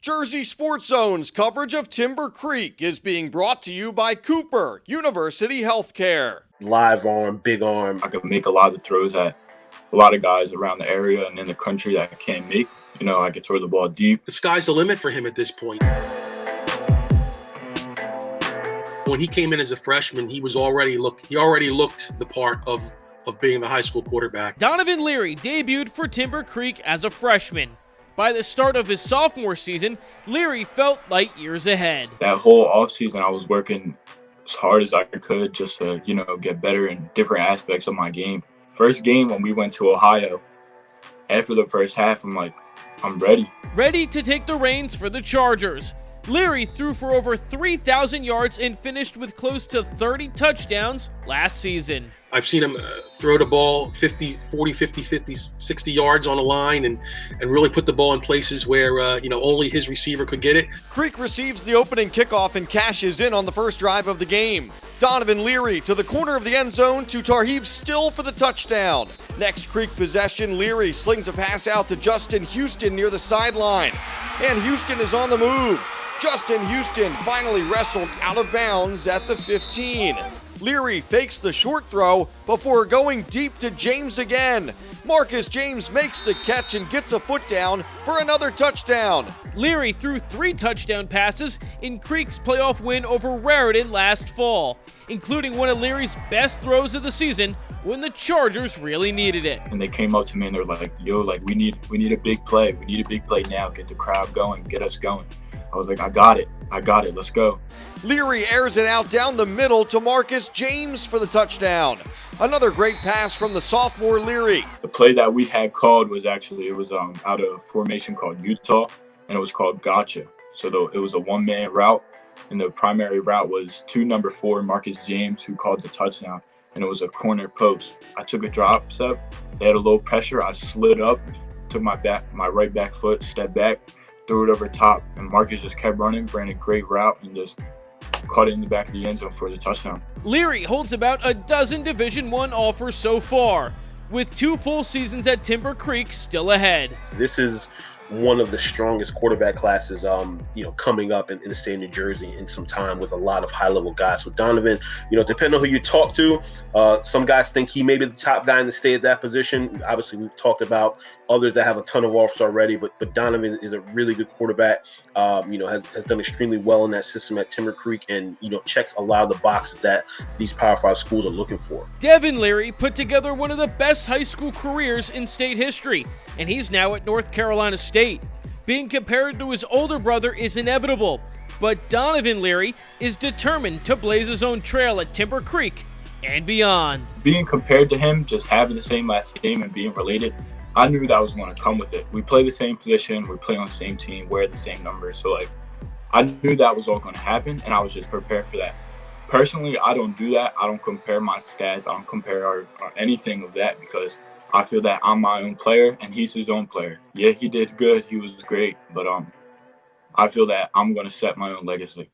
Jersey Sports Zone's coverage of Timber Creek is being brought to you by Cooper University Healthcare. Live arm, big arm. I could make a lot of throws at a lot of guys around the area and in the country that I can't make. You know, I could throw the ball deep. The sky's the limit for him at this point. When he came in as a freshman, he already looked the part of being the high school quarterback. Donovan Leary debuted for Timber Creek as a freshman. By the start of his sophomore season, Leary felt light years ahead. That whole offseason, I was working as hard as I could just to, get better in different aspects of my game. First game when we went to Ohio, after the first half, I'm like, I'm ready. Ready to take the reins for the Chargers. Leary threw for over 3,000 yards and finished with close to 30 touchdowns last season. I've seen him throw the ball 50, 60 yards on a line and really put the ball in places where, only his receiver could get it. Creek receives the opening kickoff and cashes in on the first drive of the game. Donovan Leary to the corner of the end zone to Tarheeb Still for the touchdown. Next Creek possession, Leary slings a pass out to Justin Houston near the sideline. And Houston is on the move. Justin Houston finally wrestled out of bounds at the 15. Leary fakes the short throw before going deep to James again. Marcus James makes the catch and gets a foot down for another touchdown. Leary threw 3 touchdown passes in Creek's playoff win over Raritan last fall, including one of Leary's best throws of the season when the Chargers really needed it. And they came up to me and they're like, we need a big play. We need a big play now. Get the crowd going. Get us going. I was like, I got it. Let's go. Leary airs it out down the middle to Marcus James for the touchdown. Another great pass from the sophomore Leary. The play that we had called was out of a formation called Utah, and it was called Gotcha. So it was a one-man route, and the primary route was to number 4, Marcus James, who called the touchdown, and it was a corner post. I took a drop step. They had a low pressure. I slid up, took my right back foot, stepped back, threw it over top, and Marcus just kept running, ran a great route, and just caught it in the back of the end zone for the touchdown. Leary holds about a dozen Division I offers so far, with 2 full seasons at Timber Creek still ahead. This is one of the strongest quarterback classes, coming up in the state of New Jersey in some time, with a lot of high-level guys. So Donovan, depending on who you talk to, some guys think he may be the top guy in the state at that position. Obviously, we've talked about others that have a ton of offers already, but Donovan is a really good quarterback. Has done extremely well in that system at Timber Creek, and checks a lot of the boxes that these Power 5 schools are looking for. Devin Leary put together one of the best high school careers in state history, and he's now at North Carolina State. Being compared to his older brother is inevitable, but Donovan Leary is determined to blaze his own trail at Timber Creek and beyond. Being compared to him, just having the same last name and being related, I knew that was going to come with it. We play the same position, we play on the same team, wear the same numbers. So, I knew that was all going to happen, and I was just prepared for that. Personally, I don't do that. I don't compare my stats. I don't compare or anything of that, because I feel that I'm my own player and he's his own player. Yeah, he did good. He was great. But I feel that I'm going to set my own legacy.